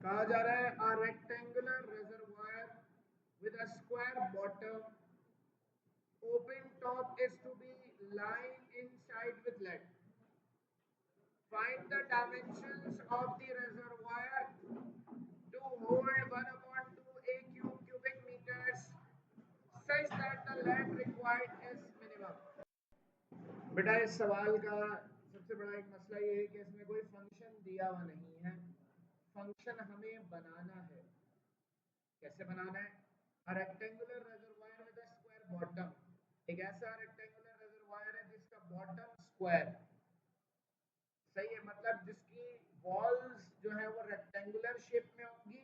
कहा जा रहा है a rectangular reservoir with a square bottom, open top is to be lined inside with lead. Find the dimensions of the reservoir to hold 1/2 cubic meters such that the lead required is minimum. बेटा इस सवाल का सबसे बड़ा एक मसला ये है कि इसमें कोई फंक्शन दिया हुआ नहीं है, फंक्शन हमें बनाना है। कैसे बनाना है? A rectangular reservoir with a square bottom, एक ऐसा रेक्टेंगुलर रिजर्वायर है जिसका बॉटम स्क्वायर, सही है, मतलब जिसकी वॉल्स जो है वो रेक्टेंगुलर शेप में होंगी,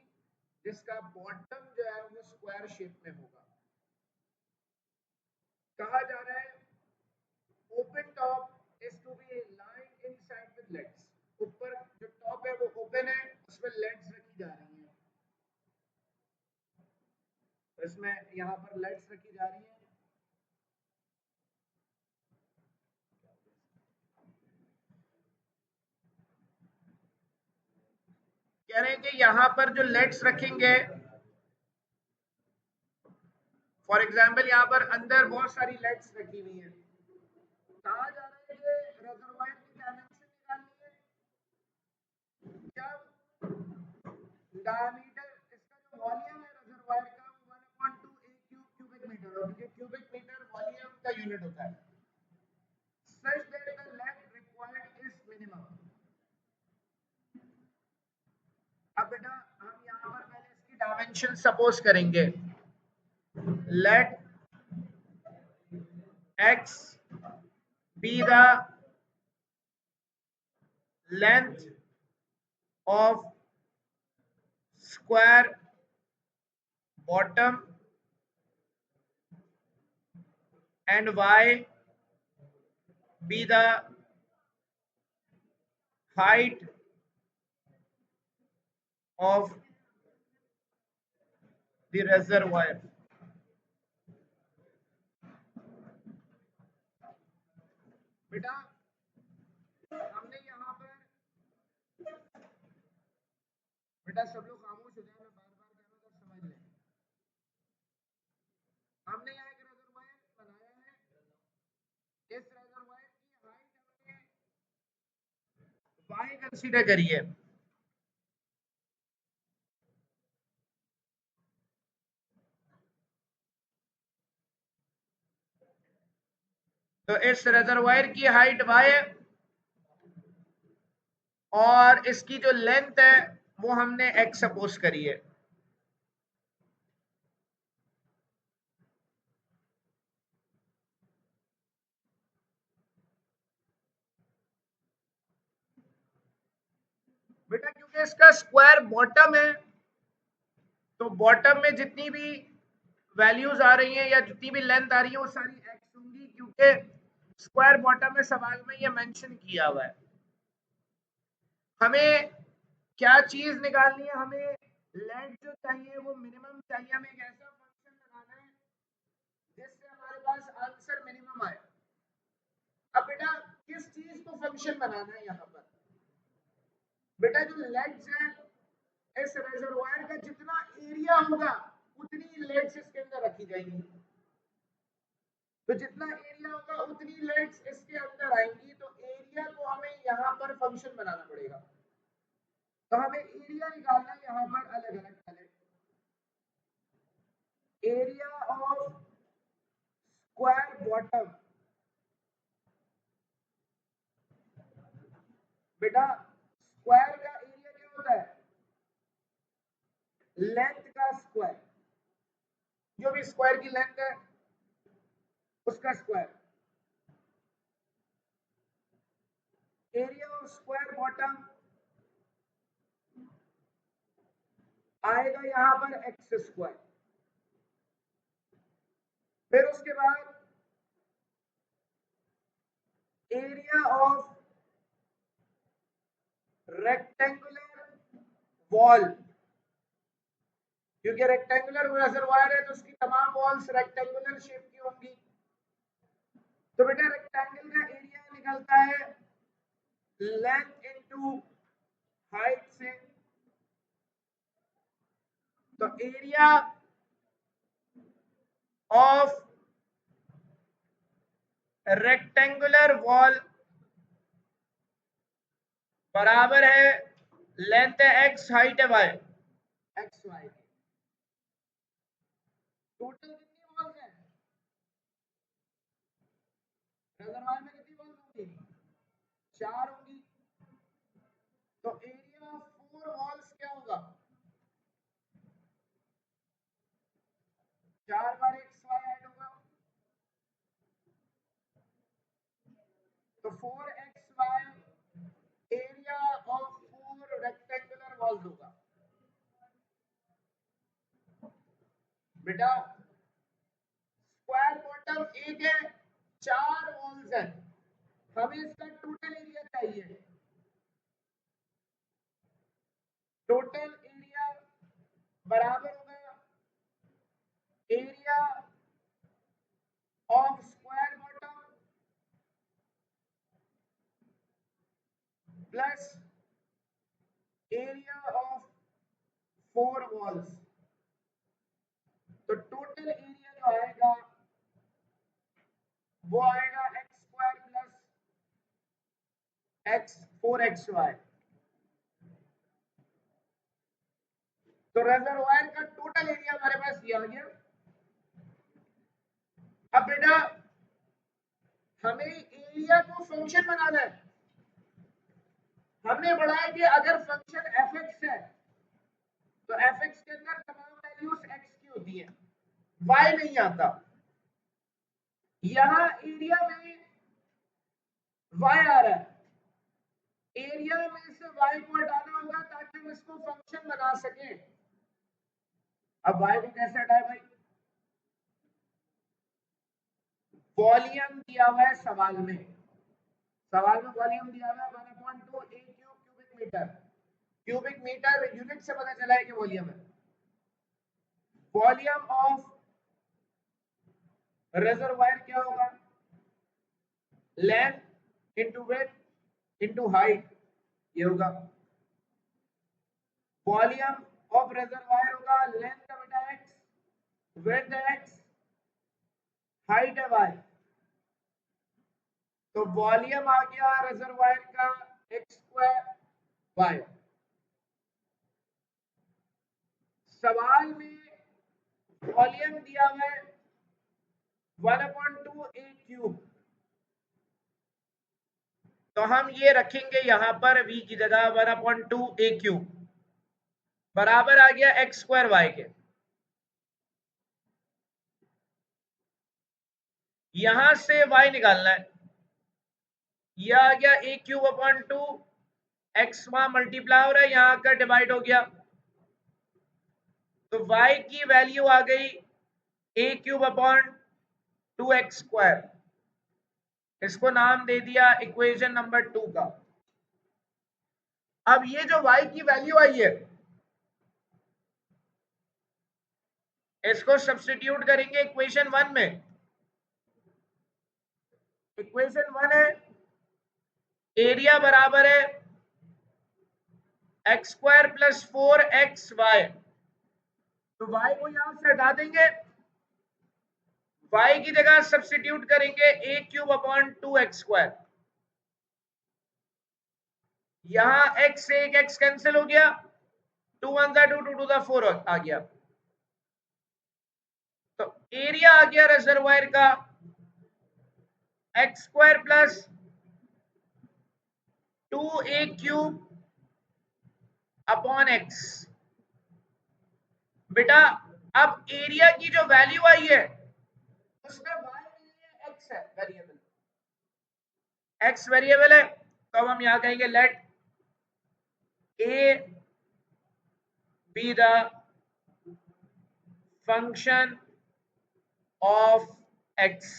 जिसका बॉटम जो है वो स्क्वायर शेप में होगा। कहा जा रहा है open top is to be line inside with leads, ऊपर जो टॉप है वो ओपन है, उसमें लेड्स रखी जा रही हैं, तो इसमें यहाँ पर लेड्स रखी जा रही हैं। कह रहे हैं कि यहाँ पर जो लेड्स रखेंगे, फॉर एग्जाम्पल यहाँ पर अंदर बहुत सारी लेड्स रखी हुई हैं। कहा जा रहा है कि रिजर्वायर की डायमेंशन निकालनी है, जब डायमीटर इसका जो वॉल्यूम है रिजर्वायर का 1/2 क्यूबिक मीटर, और ये क्यूबिक मीटर वॉल्यूम का यूनिट होता है, such that the length required is minimum। अब बेटा हम यहाँ पर पहले इसकी डायमेंशन सपोज करेंगे, late x be the length of square bottom and y be the height of the reservoir। बेटा हमने यहाँ पर, बेटा सब लोग खामोश हो जाए, मैं बार बार कह रहा हूँ तो समझ लें। हमने यहाँ एक रिजर्वायर बनाया है, इस रिजर्वायर की हाइट हमने y कंसीडर करी है, तो इस रिजर्वायर की हाइट y है और इसकी जो लेंथ है वो हमने x सपोज करी है। बेटा क्योंकि इसका स्क्वायर बॉटम है, तो बॉटम में जितनी भी वैल्यूज आ रही हैं या जितनी भी लेंथ आ रही है वो सारी एक्स होंगी, क्योंकि स्क्वायर बॉटम में सवाल में ये मेंशन किया हुआ है। हमें क्या चीज निकालनी है? हमें लेंथ जो चाहिए वो मिनिमम चाहिए, हमें एक ऐसा फंक्शन लगाना है जिससे हमारे पास आंसर मिनिमम आए। अब बेटा किस चीज को फंक्शन बनाना है यहाँ पर? बेटा जो लेग्स है, इस रिजर्वायर का जितना एरिया होगा उतनी लेग्स इसके अंदर रखी जाएंगी, तो जितना एरिया होगा उतनी लेग्स इसके अंदर आएंगी, तो एरिया को हमें यहाँ पर फंक्शन बनाना पड़ेगा। तो हमें एरिया निकालना है यहाँ पर अलग अलग पहले, एरिया ऑफ स्क्वायर बॉटम। बेटा स्क्वायर का एरिया क्या होता है? लेंथ का स्क्वायर, जो भी स्क्वायर की लेंथ है उसका square. Area of square bottom आएगा यहाँ पर एक्स स्क्वायर। फिर उसके बाद एरिया ऑफ रेक्टेंगुलर वॉल, क्योंकि रेक्टेंगुलर रिजर्वायर है तो उसकी तमाम वॉल्स रेक्टेंगुलर शेप की होंगी, तो बेटा रेक्टेंगल का एरिया निकलता है लेंथ इनटू हाइट से, तो एरिया ऑफ रेक्टेंगुलर वॉल बराबर है लेंथ है एक्स, हाइट है वाई, एक्स वाई। टोटल कितनी वॉल्स हैं रिजर्वायर में? कितनी वॉल्स होंगी? 4 होंगी। तो एरिया ऑफ 4 वॉल्स क्या होगा? 4 बार एक्स वाई ऐड होगा, तो 4xy area of 4 rectangular walls होगा। बेटा स्क्वायर बॉटम एक है, 4 वॉल्स है, हमें इसका टोटल एरिया चाहिए। टोटल एरिया बराबर होगा area of square bottom plus area of 4 walls. तो टोटल एरिया जो आएगा वो आएगा x square plus x 4xy। तो रेजर्वायर का टोटल एरिया हमारे पास ये आ गया। अब बेटा हमें एरिया को फंक्शन बनाना है। हमने पढ़ा है कि अगर फंक्शन एफ एक्स है तो एफ एक्स के अंदर तमाम वैल्यूज एक्स की होती है, वाई नहीं आता। यहां एरिया में वाई आ रहा है, एरिया में से वाई को हटाना होगा ताकि हम इसको फंक्शन बना सकें। अब वाई को कैसे हटाए भाई? वॉल्यूम दिया हुआ है सवाल में, सवाल में वॉल्यूम दिया हुआ है 1/2 a cube cubic metre. Cubic metre unit से पता चला है कि वॉल्यूम है। वॉल्यूम ऑफ रिजर्वायर क्या होगा? Length into width into height, ये होगा। वॉल्यूम ऑफ रिजर्वायर होगा लेंथ का बेटा एक्स, विड्थ एक्स, हाइट है वाई। तो वॉल्यूम आ गया रिजर्वायर का एक्स स्क्वायर वाई। सवाल में वॉल्यूम दिया हुआ है 1/2 a क्यूब, तो हम ये रखेंगे यहां पर v की जगह 1/2 a क्यूब बराबर आ गया एक्स स्क्वायर वाई के। यहां से y निकालना है, यह आ गया a क्यूब अपॉन 2, एक्स वहां मल्टीप्लाई हो रहा है, यहां आकर डिवाइड हो गया, तो y की वैल्यू आ गई a cube upon 2x square. इसको नाम दे दिया इक्वेशन नंबर 2 का। अब ये जो y की वैल्यू आई है इसको सब्स्टिट्यूट करेंगे इक्वेशन 1 में। इक्वेशन 1 है एरिया बराबर है एक्स स्क्वायर प्लस 4xy। तो y को यहां से हटा देंगे, y की जगह सब्स्टिट्यूट करेंगे a cube upon 2x square. यहां x से एक x कैंसिल हो गया, 2 1 2 2 2 4 आ गया। तो एरिया आ गया रिजर्वायर का x square plus 2a cube upon x. बेटा अब एरिया की जो वैल्यू आई है उसमें y नहीं है, x है वेरिएबल, x वेरिएबल है। तो अब हम यहां कहेंगे let a be the function of x।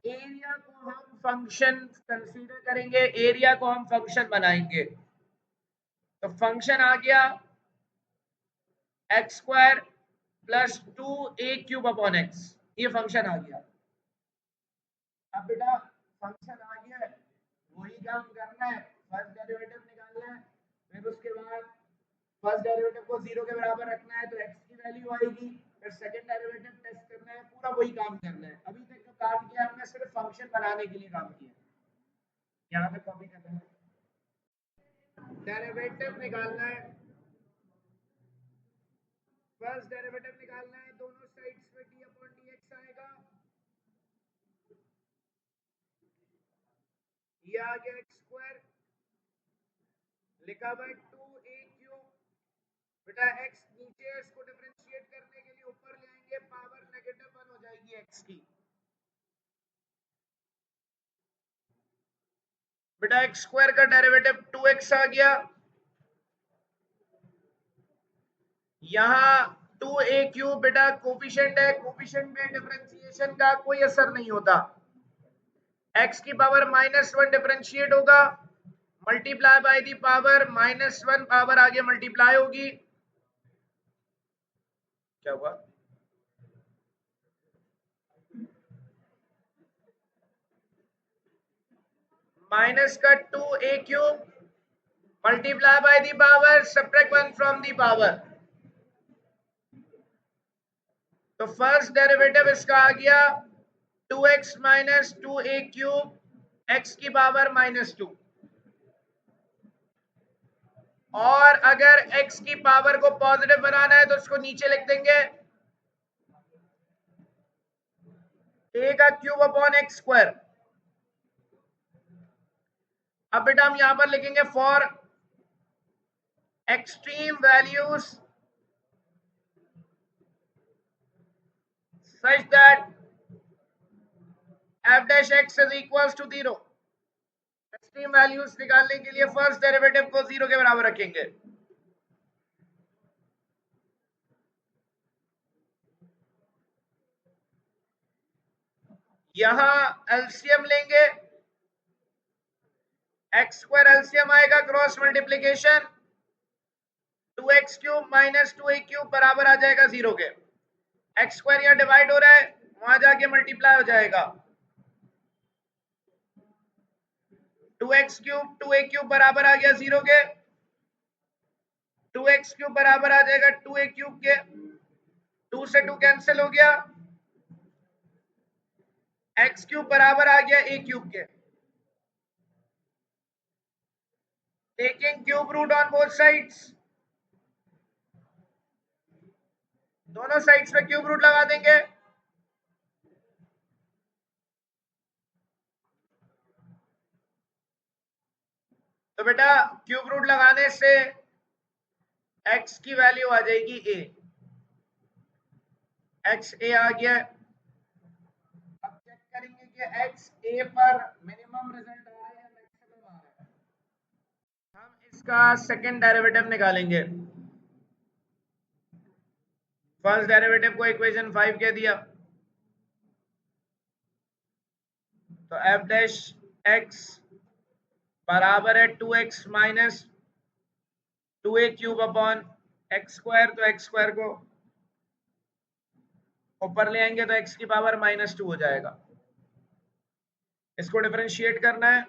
Area को हम फंक्शन कंसीडर करेंगे, एरिया को हम फंक्शन बनाएंगे। तो फंक्शन आ गया x square plus 2a cube upon x, ये फंक्शन आ गया। अब बेटा फंक्शन आ गया है, वही काम करना है, फर्स्ट डेरिवेटिव निकालना है, फिर उसके बाद फर्स्ट डेरिवेटिव को 0 के बराबर रखना है तो x की वैल्यू आएगी, फिर सेकंड डेरिवेटिव टेस्ट करना है, पूरा वही काम करना है। अभी तक जो काम किया हमने सिर्फ फंक्शन बनाने के लिए काम किया, यहाँ तक कॉपी करना है। डेरिवेटिव निकालना है, फर्स्ट डेरिवेटिव निकालना है, दोनों साइड्स पे d अपॉन dx आएगा, ये आ गया एक्स स्क्वायर, लिखा हुआ है 2a क्यूब, बेटा x नीचे है, इसको डिफरेंशिएट करने के लिए ऊपर ले आएंगे, पावर -1 हो जाएगी x की। बेटा एक्स स्क्वायर का डेरिवेटिव 2x आ गया, यहाँ 2a³ बेटा कोफिशिएंट है, कोफिशिएंट में डिफरेंशिएशन का कोई असर नहीं होता। x की पावर -1 डिफरेंशिएट होगा, multiply by the power -1, power आगे मल्टीप्लाई होगी, क्या हुआ, माइनस का 2a³ multiply by the power subtract 1 from the power, तो फर्स्ट डेरिवेटिव इसका आ गया 2x माइनस 2a³ x की पावर -2, और अगर x की पावर को पॉजिटिव बनाना है तो उसको नीचे लिख देंगे, a का क्यूब अपॉन एक्स स्क्वायर। अब बेटा हम यहां पर लिखेंगे for extreme values such that f dash x is equals to 0। Extreme values निकालने के लिए फर्स्ट डेरिवेटिव को 0 के बराबर रखेंगे, यहां एलसीएम लेंगे, एक्स स्क्वायर एलसीएम आएगा, cross multiplication 2x³ minus 2a³ बराबर आ जाएगा 0 के, एक्स स्क्वायर यहाँ डिवाइड हो रहा है, वहां जाके मल्टीप्लाई हो जाएगा, 2x³ 2a³ बराबर आ गया 0 के, 2x³ बराबर आ जाएगा 2a³ के, 2 से 2 कैंसिल हो गया, x³ बराबर आ गया a³ के, taking cube root on both sides, दोनों साइड्स पे क्यूब रूट लगा देंगे, तो बेटा क्यूब रूट लगाने से x की वैल्यू आ जाएगी a, x a आ गया। अब चेक करेंगे कि x a पर मिनिमम रिजल्ट आ रहा है या मैक्सिमम आ रहा है। हम इसका सेकंड डेरिवेटिव निकालेंगे, फर्स्ट डेरिवेटिव को इक्वेशन 5 कह दिया, तो f डैश x बराबर है 2x minus 2a³ upon x square, तो एक्स स्क्वायर को ऊपर ले आएंगे तो x की पावर -2 हो जाएगा, इसको डिफरेंशिएट करना है,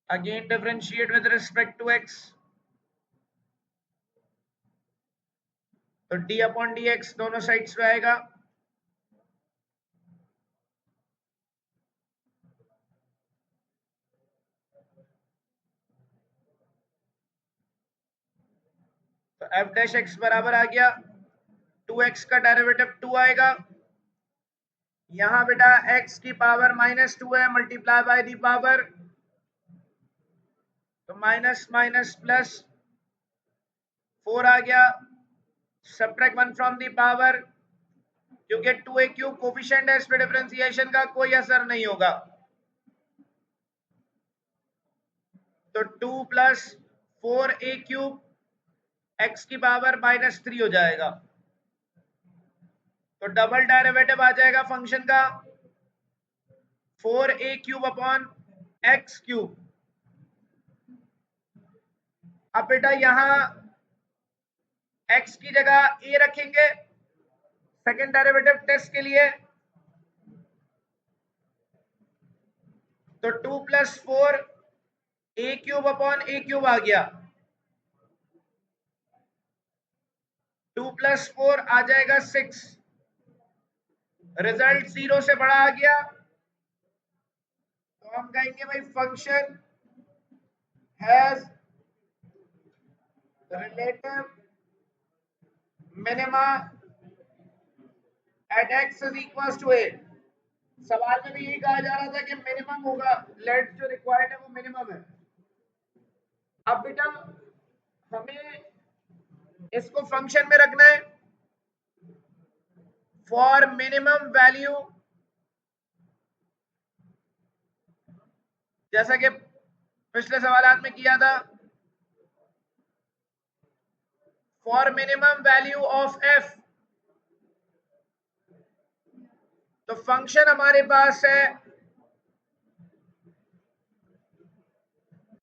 again differentiate with respect to x, तो d अपॉन dx दोनों साइड्स पे आएगा, तो f डैश x बराबर आ गया 2x का डेरिवेटिव 2 आएगा, यहां बेटा x की पावर -2 है, मल्टीप्लाई बाय दी पावर, तो माइनस माइनस प्लस 4 आ गया, सब्ट्रैक्ट 1 फ्रॉम दी पावर, क्योंकि 2a³ कोफिशिएंट है, इस पे डिफरेंशिएशन का कोई असर नहीं होगा, तो 2 प्लस 4a³ x की पावर -3 हो जाएगा, तो डबल डेरिवेटिव आ जाएगा फंक्शन का 4a³ अपॉन x³। अब बेटा यहां x की जगह a रखेंगे सेकेंड डेरिवेटिव टेस्ट के लिए, तो 2 प्लस 4 a³ अपॉन a³ आ गया, प्लस 4 आ जाएगा 6। रिजल्ट 0 से बड़ा आ गया तो हम कहेंगे भाई function has relative minima at x is equal to a। सवाल में भी यही कहा जा रहा था कि मिनिमम होगा, लेट जो रिक्वायर्ड है वो मिनिमम है। अब बेटा हमें इसको फंक्शन में रखना है फॉर मिनिमम वैल्यू, जैसा कि पिछले सवाल में किया था, for minimum value of f। तो फंक्शन हमारे पास है,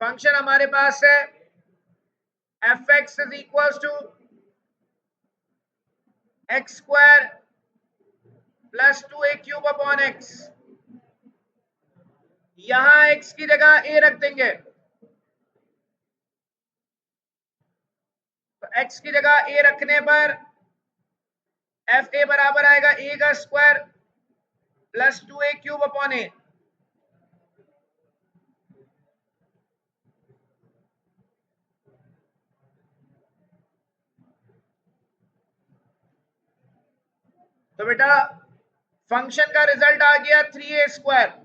फंक्शन हमारे पास है F X is equal to X square plus 2a³ upon X. यहां x की जगह a रख देंगे, तो x की जगह a रखने पर एफ ए बराबर आएगा a का square plus 2a³ upon a। तो बेटा फंक्शन का रिजल्ट आ गया 3a²।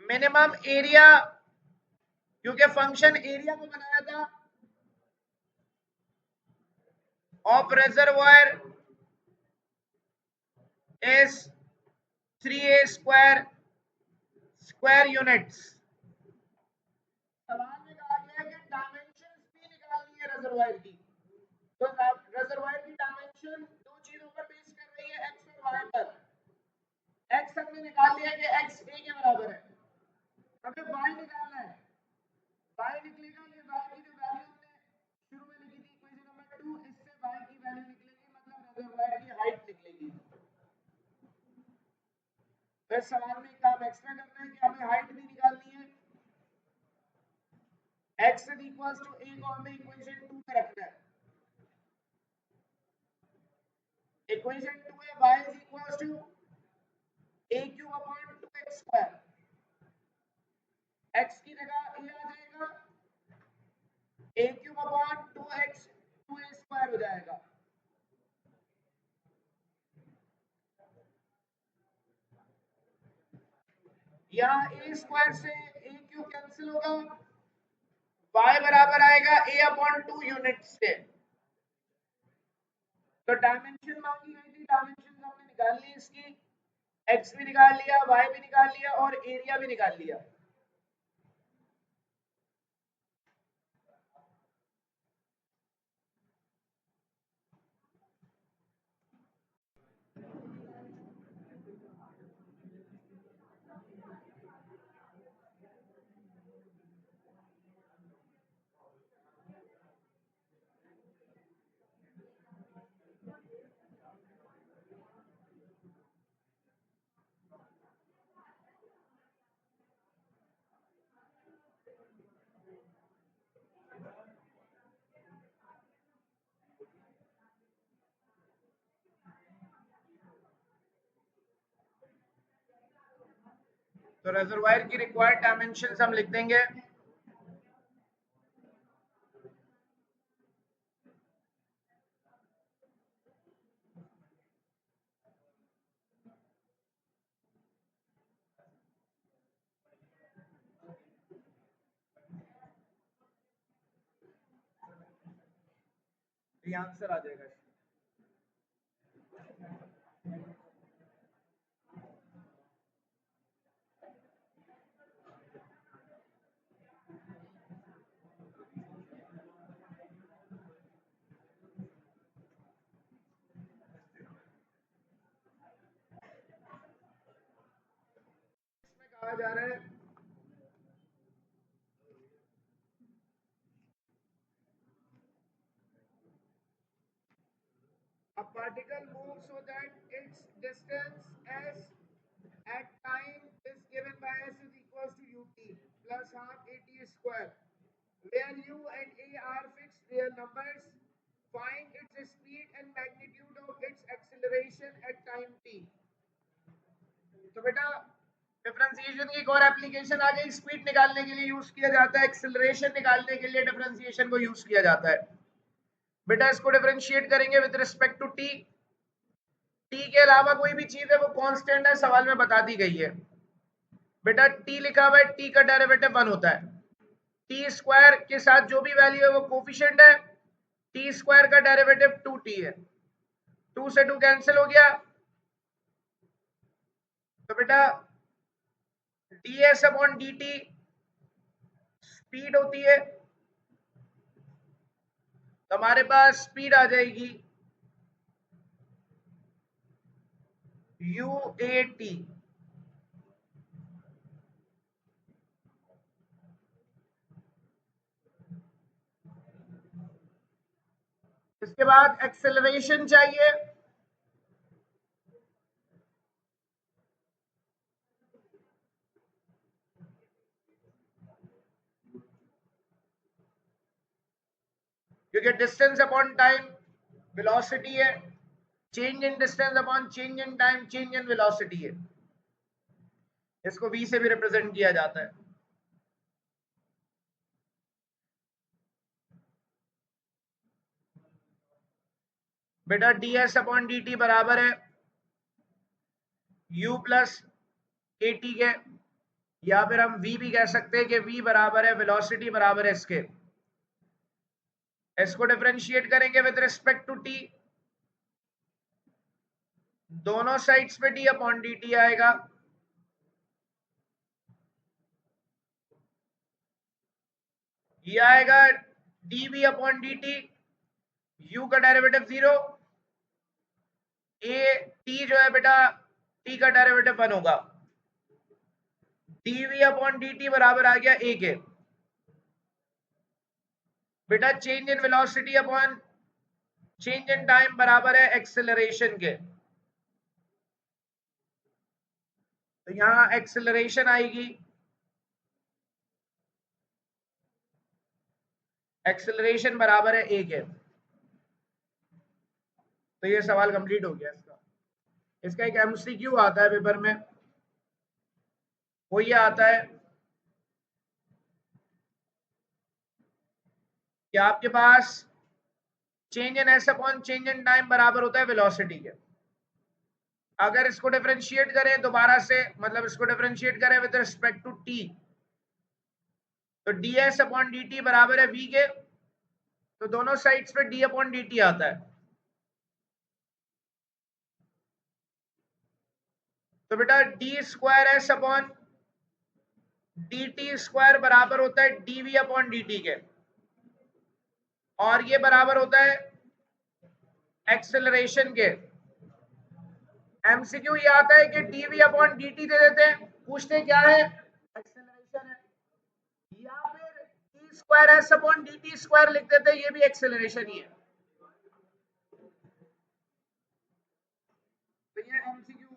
मिनिमम एरिया, क्योंकि फंक्शन एरिया को बनाया था, of reservoir is 3a² square units. सवाल में कहा गया है कि डायमेंशंस भी निकालनी है रिजर्वायर की। तो रिजर्वायर की डायमेंशन दो चीजों पर बेस कर रही है, एक्स और वाई पर। एक्स हमने निकाल लिया कि एक्स ए के बराबर है, हमें वाई निकालना है। वाई निकलेगा, ये वाई की जो वैल्यू हमने शुरू में लिखी थी इक्वेशन नंबर 2, इससे वाई की वैल्यू निकलेगी, मतलब रिजर्वायर की हाइट निकलेगी। तो इस सवाल में एक काम एक्स्ट्रा करना है कि हमें हाइट भी निकालनी है। x is equal to a को हमें इक्वेशन 2 में रखना है। इक्वेशन 2 है y is equal to a³ upon 2x²। x की जगह a आ जाएगा, a³ अपॉन 2x 2a² हो जाएगा। यहाँ a² से a³ कैंसिल होगा, y बराबर आएगा a अपॉन 2 यूनिट से। तो डायमेंशन मांगी गई थी, डायमेंशन हमने निकाल ली, इसकी x भी निकाल लिया, y भी निकाल लिया और एरिया भी निकाल लिया। तो रिजर्वायर की रिक्वायर्ड डायमेंशंस हम लिख देंगे। ये आंसर आ जाएगा। इसमें कहा जा रहा है a particle moves so that its distance s at time is given by s is equals to ut plus half at square, where u and a are fixed real numbers. Find its speed and magnitude of its acceleration at time t. तो बेटा differentiation की एक और application आ गई, speed निकालने के लिए use किया जाता है, एक्सेलरेशन निकालने के लिए डिफरेंशिएशन को यूज किया जाता है। बेटा इसको डिफरेंशिएट करेंगे with respect to T. T के अलावा कोई भी चीज है वो कांस्टेंट है, सवाल में बता दी गई है। बेटा टी लिखा हुआ है, टी का डेरिवेटिव 1 होता है। टी स्क्वायर के साथ जो भी वैल्यू है वो कोफिशिएंट है। टी स्क्वायर का डेरिवेटिव 2t है। 2 से 2 कैंसिल हो गया, तो बेटा ds अपॉन dt स्पीड होती है, तो हमारे पास स्पीड आ जाएगी uat। इसके बाद एक्सेलरेशन चाहिए, क्योंकि डिस्टेंस अपॉन टाइम वेलोसिटी है, change in distance upon change in time change in velocity है। इसको v से भी रिप्रेजेंट किया जाता है। बेटा ds अपॉन dt बराबर है u प्लस at के, या फिर हम v भी कह सकते हैं कि v बराबर है वेलोसिटी बराबर है इसके। इसको डिफरेंशिएट करेंगे विद रिस्पेक्ट टू t, दोनों साइड्स पे d अपॉन dt आएगा। ये आएगा dv अपॉन dt, u का डेरिवेटिव 0, a t जो है बेटा t का डेरिवेटिव 1 होगा। dv अपॉन dt बराबर आ गया a के। बेटा change in velocity upon change in time बराबर है एक्सेलरेशन के, तो यहां एक्सेलरेशन आएगी, एक्सेलरेशन बराबर है a के। तो ये सवाल कंप्लीट हो गया इसका। इसका एक एमसीक्यू आता है पेपर में, वो ये आता है कि आपके पास change in S upon change in time बराबर होता है वेलोसिटी के। अगर इसको डिफरेंशिएट करें दोबारा से, मतलब इसको डिफरेंशिएट करें विद रिस्पेक्ट टू टी, तो ds अपॉन dt बराबर है v के, तो दोनों साइड्स पे d अपॉन dt आता है। तो बेटा D square S upon dt square बराबर होता है dv अपॉन dt के, और ये बराबर होता है एक्सेलरेशन के। एमसीक्यू ये आता है कि dv अपॉन dt दे देते हैं, पूछते क्या है, एक्सेलरेशन है, या फिर T square S upon dt square लिख देते हैं, ये भी एक्सेलरेशन ही है। तो ये एमसीक्यू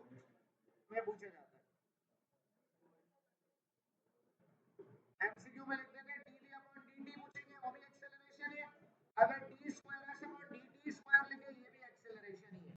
में पूछे जाते हैं।